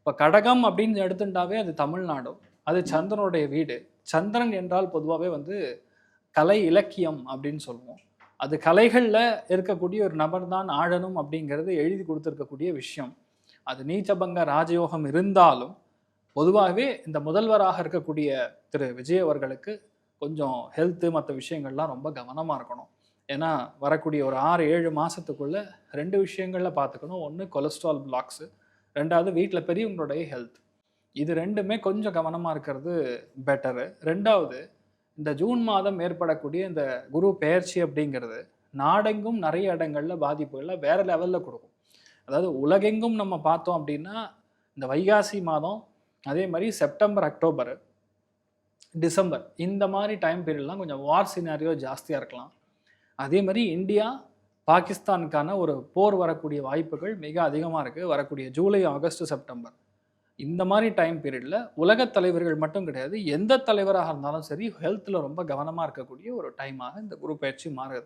இப்போ கடகம் அப்படின்னு எடுத்துட்டாவே அது தமிழ்நாடும், அது சந்திரனுடைய வீடு. சந்திரன் என்றால் பொதுவாகவே வந்து கலை இலக்கியம் அப்படின்னு சொல்லுவோம். அது கலைகளில் இருக்கக்கூடிய ஒரு நபர் தான் ஆழணும் அப்படிங்கிறது எழுதி கொடுத்துருக்கக்கூடிய விஷயம். அது நீச்சபங்க ராஜயோகம் இருந்தாலும் பொதுவாகவே இந்த முதல்வராக இருக்கக்கூடிய திரு விஜய் அவர்களுக்கு கொஞ்சம் ஹெல்த்து மற்ற விஷயங்கள்லாம் ரொம்ப கவனமாக இருக்கணும். ஏன்னா வரக்கூடிய ஒரு 6-7 மாதத்துக்குள்ளே 2 விஷயங்களில் பார்த்துக்கணும். ஒன்று கொலஸ்ட்ரால் பிளாக்ஸு, 2வது வீட்டில் பெரியவங்களுடைய ஹெல்த். இது 2மே கொஞ்சம் கவனமாக இருக்கிறது பெட்டரு. 2வது இந்த ஜூன் மாதம் ஏற்படக்கூடிய இந்த குரு பெயர்ச்சி அப்படிங்கிறது நாடெங்கும் நிறைய இடங்களில் பாதிப்புகளை வேறு லெவலில் கொடுக்கும். அதாவது உலகெங்கும் நம்ம பார்த்தோம் அப்படின்னா இந்த வைகாசி மாதம், அதே மாதிரி செப்டம்பர், அக்டோபர், டிசம்பர் இந்த மாதிரி டைம் பீரியட்லாம் கொஞ்சம் வார் சினாரியோ ஜாஸ்தியாக இருக்கலாம். அதே மாதிரி இந்தியா பாகிஸ்தானுக்கான ஒரு போர் வரக்கூடிய வாய்ப்புகள் மிக அதிகமாக இருக்குது. வரக்கூடிய ஜூலை, ஆகஸ்ட், செப்டம்பர் இந்த மாதிரி டைம் பீரியடில் உலகத் தலைவர்கள் மட்டும் கிடையாது, எந்த தலைவராக இருந்தாலும் சரி ஹெல்த்தில் ரொம்ப கவனமாக இருக்கக்கூடிய ஒரு டைமாக இந்த குரு பயிற்சி மாறுது.